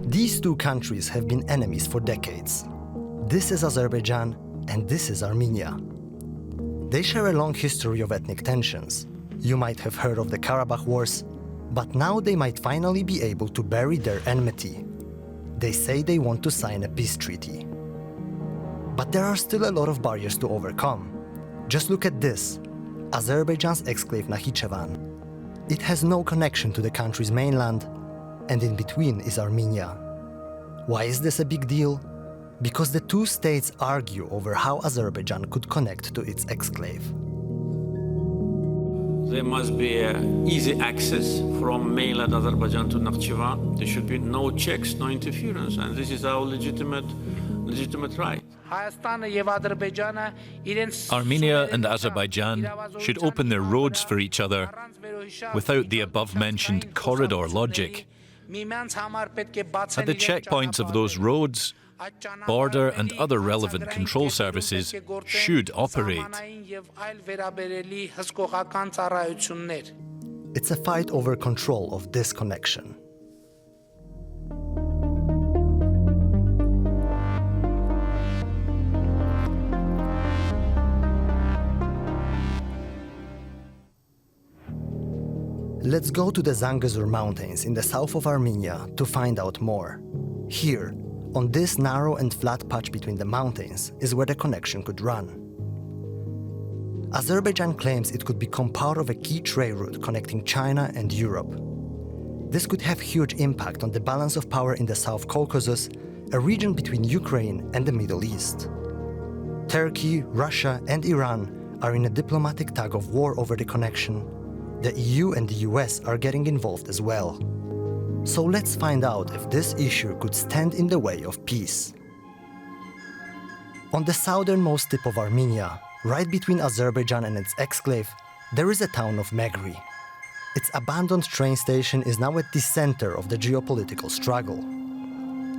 These two countries have been enemies for decades. This is Azerbaijan and this is Armenia. They share a long history of ethnic tensions. You might have heard of the Karabakh Wars, but now they might finally be able to bury their enmity. They say they want to sign a peace treaty. But there are still a lot of barriers to overcome. Just look at this, Azerbaijan's exclave Nakhichevan. It has no connection to the country's mainland, and in between is Armenia. Why is this a big deal? Because the two states argue over how Azerbaijan could connect to its exclave. There must be easy access from mainland Azerbaijan to Nakhchivan. There should be no checks, no interference, and this is our legitimate right. Armenia and Azerbaijan should open their roads for each other without the above-mentioned corridor logic. At the checkpoints of those roads, border and other relevant control services should operate. It's a fight over control of this connection. Let's go to the Zangezur Mountains in the south of Armenia to find out more. Here, on this narrow and flat patch between the mountains, is where the connection could run. Azerbaijan claims it could become part of a key trade route connecting China and Europe. This could have huge impact on the balance of power in the South Caucasus, a region between Ukraine and the Middle East. Turkey, Russia, and Iran are in a diplomatic tug of war over the connection. The EU and the US are getting involved as well. So let's find out if this issue could stand in the way of peace. On the southernmost tip of Armenia, right between Azerbaijan and its exclave, there is a town of Megri. Its abandoned train station is now at the center of the geopolitical struggle.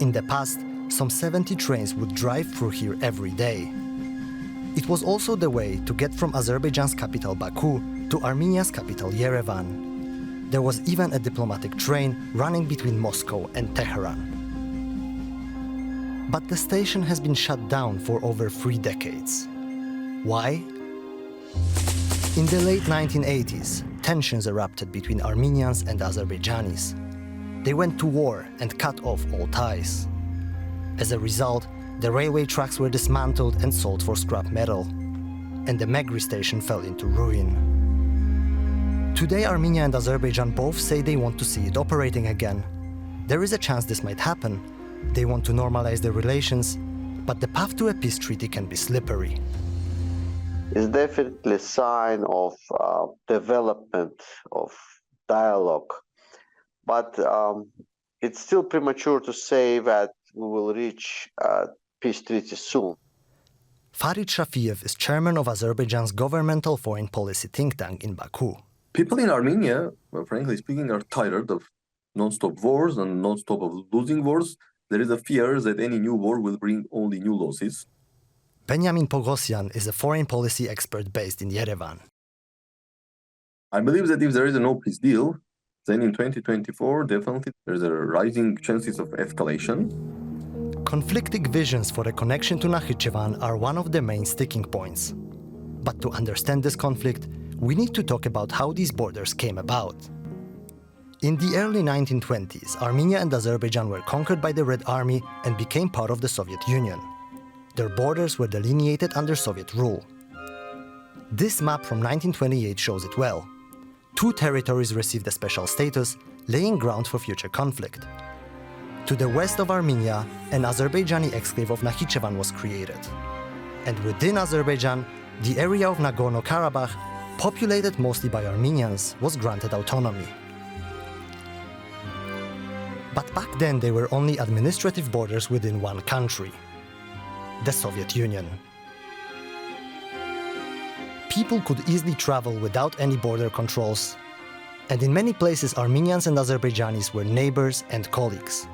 In the past, some 70 trains would drive through here every day. It was also the way to get from Azerbaijan's capital Baku to Armenia's capital Yerevan. There was even a diplomatic train running between Moscow and Tehran. But the station has been shut down for over 3 decades. Why? In the late 1980s, tensions erupted between Armenians and Azerbaijanis. They went to war and cut off all ties. As a result, the railway tracks were dismantled and sold for scrap metal, and the Megri station fell into ruin. Today, Armenia and Azerbaijan both say they want to see it operating again. There is a chance this might happen. They want to normalize their relations, but the path to a peace treaty can be slippery. It's definitely a sign of development, of dialogue. But it's still premature to say that we will reach a peace treaty soon. Farid Shafiev is chairman of Azerbaijan's governmental foreign policy think tank in Baku. People in Armenia, well, frankly speaking, are tired of non-stop wars and non-stop of losing wars. There is a fear that any new war will bring only new losses. Benjamin Pogosyan is a foreign policy expert based in Yerevan. I believe that if there is a no peace deal, then in 2024, definitely there's a rising chances of escalation. Conflicting visions for a connection to Nakhichevan are one of the main sticking points. But to understand this conflict, we need to talk about how these borders came about. In the early 1920s, Armenia and Azerbaijan were conquered by the Red Army and became part of the Soviet Union. Their borders were delineated under Soviet rule. This map from 1928 shows it well. 2 territories received a special status, laying ground for future conflict. To the west of Armenia, an Azerbaijani exclave of Nakhichevan was created. And within Azerbaijan, the area of Nagorno-Karabakh, populated mostly by Armenians, was granted autonomy. But back then they were only administrative borders within one country, the Soviet Union. People could easily travel without any border controls, and in many places Armenians and Azerbaijanis were neighbors and colleagues.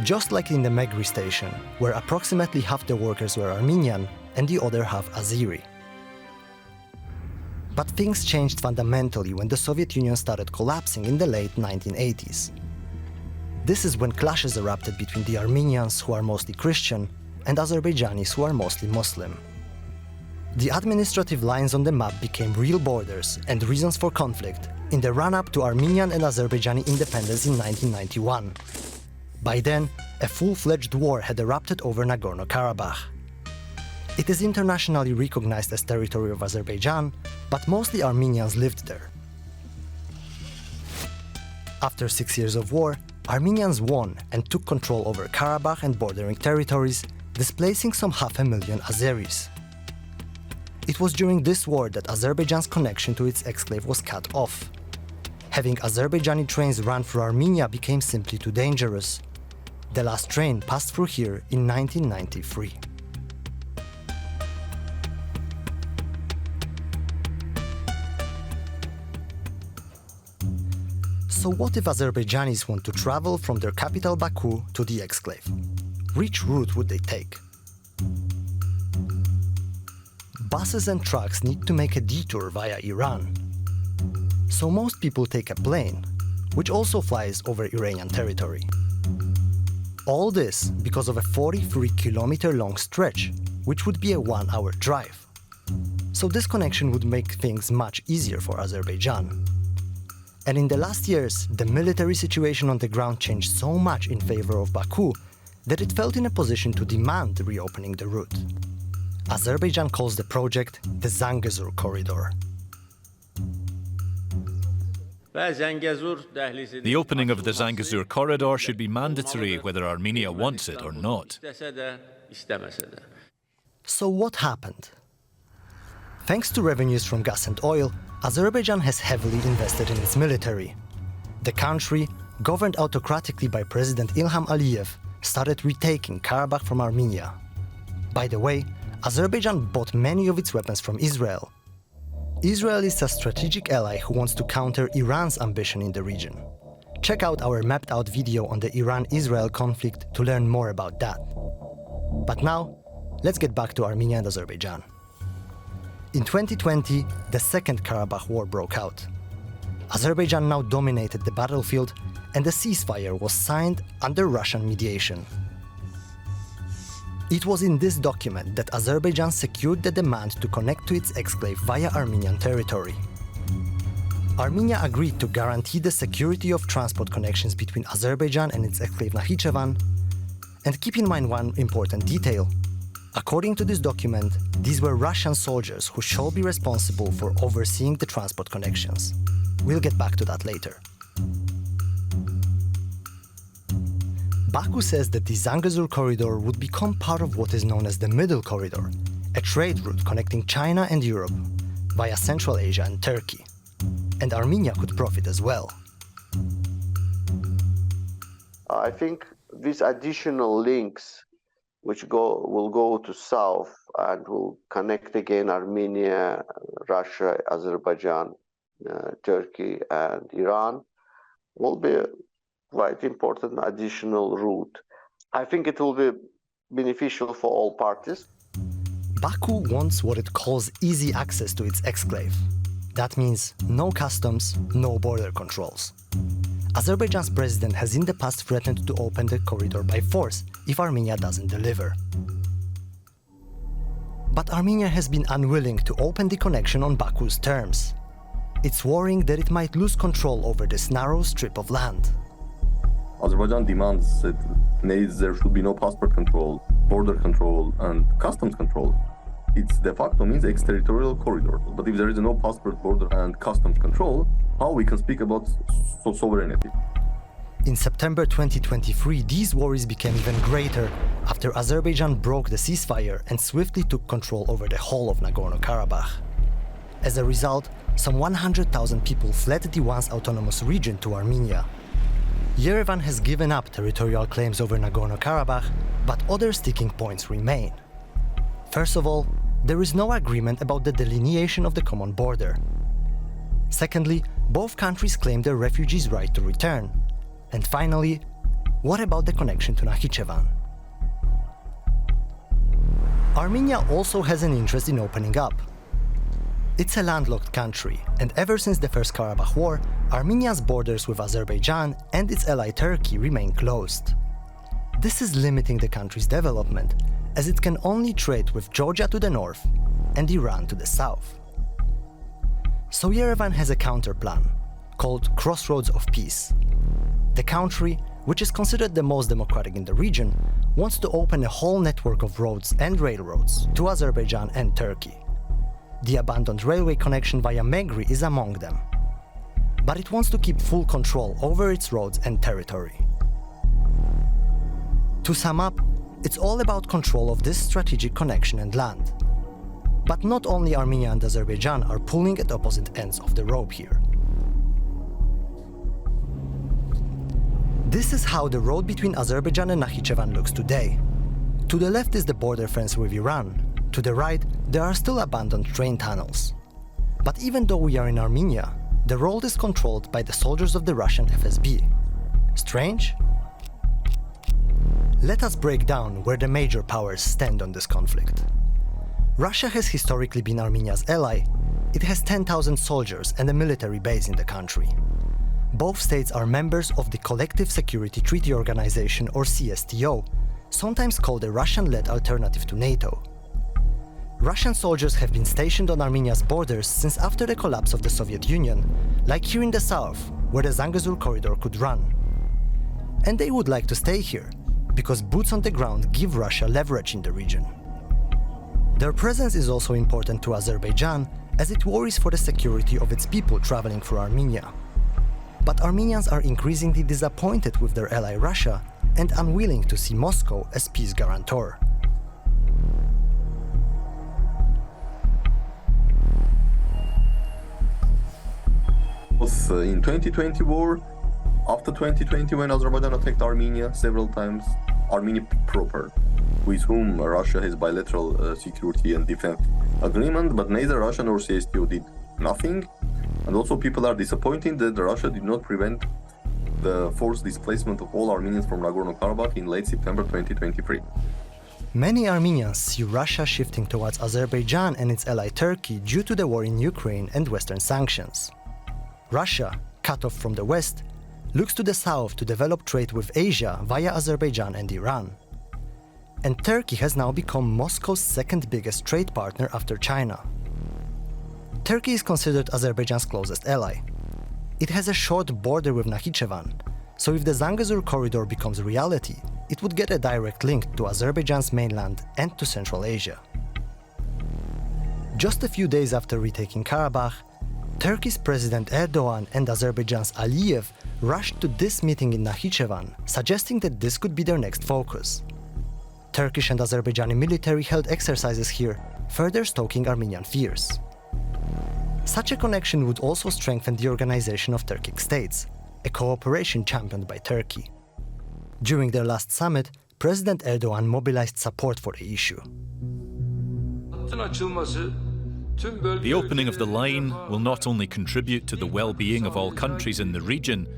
Just like in the Megri station, where approximately half the workers were Armenian and the other half Azeri. But things changed fundamentally when the Soviet Union started collapsing in the late 1980s. this is when clashes erupted between the Armenians, who are mostly Christian, and Azerbaijanis, who are mostly Muslim. The administrative lines on the map became real borders and reasons for conflict in the run-up to Armenian and Azerbaijani independence in 1991. By then, a full-fledged war had erupted over Nagorno-Karabakh. It is internationally recognized as territory of Azerbaijan, but mostly Armenians lived there. After 6 years of war, Armenians won and took control over Karabakh and bordering territories, displacing some 500,000 Azeris. It was during this war that Azerbaijan's connection to its exclave was cut off. Having Azerbaijani trains run through Armenia became simply too dangerous. The last train passed through here in 1993. So what if Azerbaijanis want to travel from their capital Baku to the exclave? Which route would they take? Buses and trucks need to make a detour via Iran. So most people take a plane, which also flies over Iranian territory. All this because of a 43-kilometer-long stretch, which would be a 1-hour drive. So this connection would make things much easier for Azerbaijan. And in the last years, the military situation on the ground changed so much in favor of Baku that it felt in a position to demand reopening the route. Azerbaijan calls the project the Zangezur Corridor. The opening of the Zangezur corridor should be mandatory whether Armenia wants it or not. So what happened? Thanks to revenues from gas and oil, Azerbaijan has heavily invested in its military. The country, governed autocratically by President Ilham Aliyev, started retaking Karabakh from Armenia. By the way, Azerbaijan bought many of its weapons from Israel. Israel is a strategic ally who wants to counter Iran's ambition in the region. Check out our mapped-out video on the Iran-Israel conflict to learn more about that. But now, let's get back to Armenia and Azerbaijan. In 2020, the Second Karabakh War broke out. Azerbaijan now dominated the battlefield, and a ceasefire was signed under Russian mediation. It was in this document that Azerbaijan secured the demand to connect to its exclave via Armenian territory. Armenia agreed to guarantee the security of transport connections between Azerbaijan and its exclave Nakhichevan. And keep in mind one important detail. According to this document, these were Russian soldiers who shall be responsible for overseeing the transport connections. We'll get back to that later. Baku says that the Zangezur Corridor would become part of what is known as the Middle Corridor, a trade route connecting China and Europe via Central Asia and Turkey. And Armenia could profit as well. I think these additional links which will go to south and will connect again Armenia, Russia, Azerbaijan, Turkey, and Iran will be a quite important additional route. I think it will be beneficial for all parties. Baku wants what it calls easy access to its exclave. That means no customs, no border controls. Azerbaijan's president has in the past threatened to open the corridor by force if Armenia doesn't deliver. But Armenia has been unwilling to open the connection on Baku's terms. It's worrying that it might lose control over this narrow strip of land. Azerbaijan demands that there should be no passport control, border control, and customs control. It's de facto means extraterritorial corridor. But if there is no passport, border, and customs control, how we can speak about sovereignty? In September 2023, these worries became even greater after Azerbaijan broke the ceasefire and swiftly took control over the whole of Nagorno-Karabakh. As a result, some 100,000 people fled the once autonomous region to Armenia. Yerevan has given up territorial claims over Nagorno-Karabakh, but other sticking points remain. First of all, there is no agreement about the delineation of the common border. Secondly, both countries claim their refugees' right to return. And finally, what about the connection to Nakhichevan? Armenia also has an interest in opening up. It's a landlocked country, and ever since the First Karabakh War, Armenia's borders with Azerbaijan and its ally Turkey remain closed. This is limiting the country's development, as it can only trade with Georgia to the north and Iran to the south. So Yerevan has a counterplan, called Crossroads of Peace. The country, which is considered the most democratic in the region, wants to open a whole network of roads and railroads to Azerbaijan and Turkey. The abandoned railway connection via Megri is among them. But it wants to keep full control over its roads and territory. To sum up, it's all about control of this strategic connection and land. But not only Armenia and Azerbaijan are pulling at opposite ends of the rope here. This is how the road between Azerbaijan and Nakhichevan looks today. To the left is the border fence with Iran. To the right, there are still abandoned train tunnels. But even though we are in Armenia, the road is controlled by the soldiers of the Russian FSB. Strange? Let us break down where the major powers stand on this conflict. Russia has historically been Armenia's ally. It has 10,000 soldiers and a military base in the country. Both states are members of the Collective Security Treaty Organization, or CSTO, sometimes called a Russian-led alternative to NATO. Russian soldiers have been stationed on Armenia's borders since after the collapse of the Soviet Union, like here in the south, where the Zangezur corridor could run. And they would like to stay here, because boots on the ground give Russia leverage in the region. Their presence is also important to Azerbaijan, as it worries for the security of its people traveling through Armenia. But Armenians are increasingly disappointed with their ally Russia and unwilling to see Moscow as peace guarantor. In 2020 war, after 2020 when Azerbaijan attacked Armenia several times, Armenia proper, with whom Russia has bilateral security and defense agreement, but neither Russia nor CSTO did nothing. And also people are disappointed that Russia did not prevent the forced displacement of all Armenians from Nagorno-Karabakh in late September 2023. Many Armenians see Russia shifting towards Azerbaijan and its ally Turkey due to the war in Ukraine and Western sanctions. Russia, cut off from the West, looks to the south to develop trade with Asia via Azerbaijan and Iran. And Turkey has now become Moscow's second biggest trade partner after China. Turkey is considered Azerbaijan's closest ally. It has a short border with Nakhichevan, so if the Zangezur corridor becomes a reality, it would get a direct link to Azerbaijan's mainland and to Central Asia. Just a few days after retaking Karabakh, Turkey's President Erdogan and Azerbaijan's Aliyev rushed to this meeting in Nakhichevan, suggesting that this could be their next focus. Turkish and Azerbaijani military held exercises here, further stoking Armenian fears. Such a connection would also strengthen the organization of Turkic states, a cooperation championed by Turkey. During their last summit, President Erdogan mobilized support for the issue. The opening of the line will not only contribute to the well-being of all countries in the region,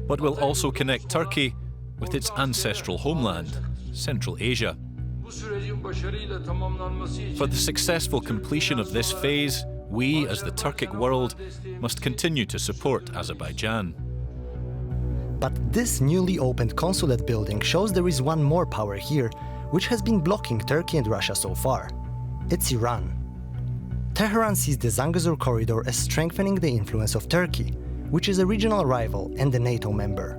but will also connect Turkey with its ancestral homeland, Central Asia. For the successful completion of this phase, we, as the Turkic world, must continue to support Azerbaijan. But this newly opened consulate building shows there is one more power here, which has been blocking Turkey and Russia so far. It's Iran. Tehran sees the Zangezur corridor as strengthening the influence of Turkey, which is a regional rival and a NATO member.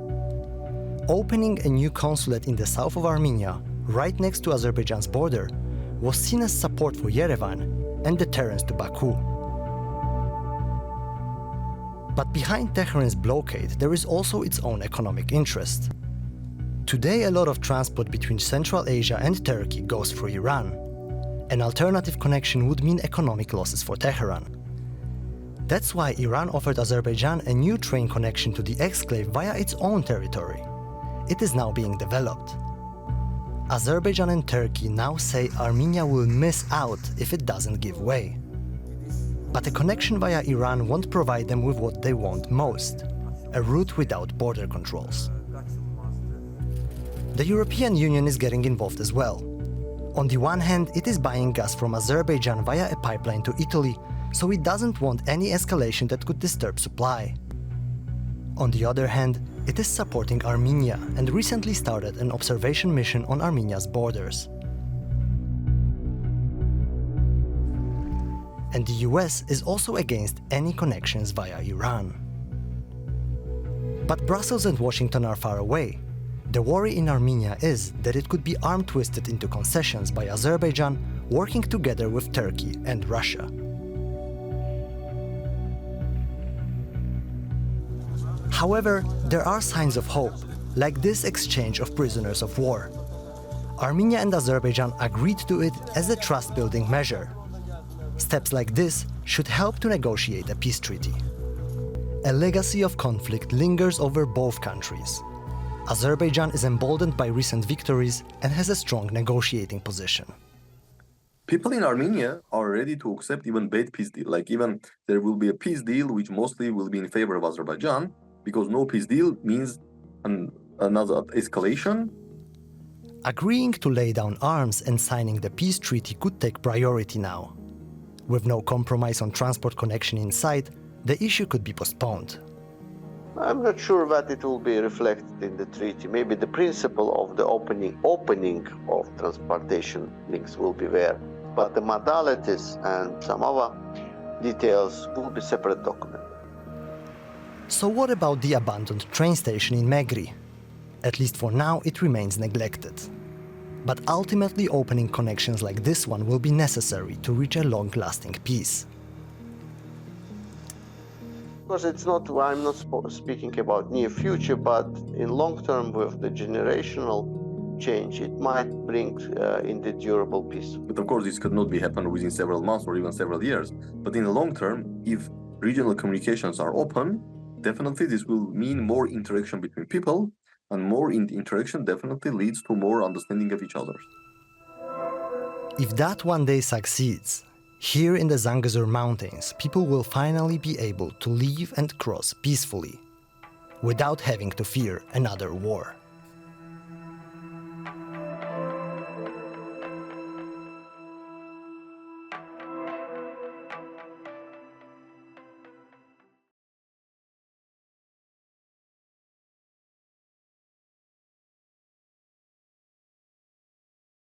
Opening a new consulate in the south of Armenia, right next to Azerbaijan's border, was seen as support for Yerevan and deterrence to Baku. But behind Tehran's blockade, there is also its own economic interest. Today, a lot of transport between Central Asia and Turkey goes through Iran. An alternative connection would mean economic losses for Tehran. That's why Iran offered Azerbaijan a new train connection to the exclave via its own territory. It is now being developed. Azerbaijan and Turkey now say Armenia will miss out if it doesn't give way. But a connection via Iran won't provide them with what they want most, a route without border controls. The European Union is getting involved as well. On the one hand, it is buying gas from Azerbaijan via a pipeline to Italy so it doesn't want any escalation that could disturb supply. On the other hand, it is supporting Armenia and recently started an observation mission on Armenia's borders. And the US is also against any connections via Iran. But Brussels and Washington are far away. The worry in Armenia is that it could be arm-twisted into concessions by Azerbaijan working together with Turkey and Russia. However, there are signs of hope, like this exchange of prisoners of war. Armenia and Azerbaijan agreed to it as a trust-building measure. Steps like this should help to negotiate a peace treaty. A legacy of conflict lingers over both countries. Azerbaijan is emboldened by recent victories and has a strong negotiating position. People in Armenia are ready to accept even bad peace deal. Like even there will be a peace deal which mostly will be in favor of Azerbaijan, because no peace deal means another escalation. Agreeing to lay down arms and signing the peace treaty could take priority now. With no compromise on transport connection in sight, the issue could be postponed. I'm not sure that it will be reflected in the treaty. Maybe the principle of the opening of transportation links will be there, but the modalities and some other details will be separate document. So what about the abandoned train station in Megri? At least for now, it remains neglected. But ultimately opening connections like this one will be necessary to reach a long-lasting peace. Because I'm not speaking about near future, but in long term with the generational change, it might bring indeed durable peace. But of course, this could not be happen within several months or even several years. But in the long term, if regional communications are open, definitely this will mean more interaction between people, and more interaction definitely leads to more understanding of each other. If that one day succeeds, here in the Zangezur Mountains, people will finally be able to live and cross peacefully, without having to fear another war.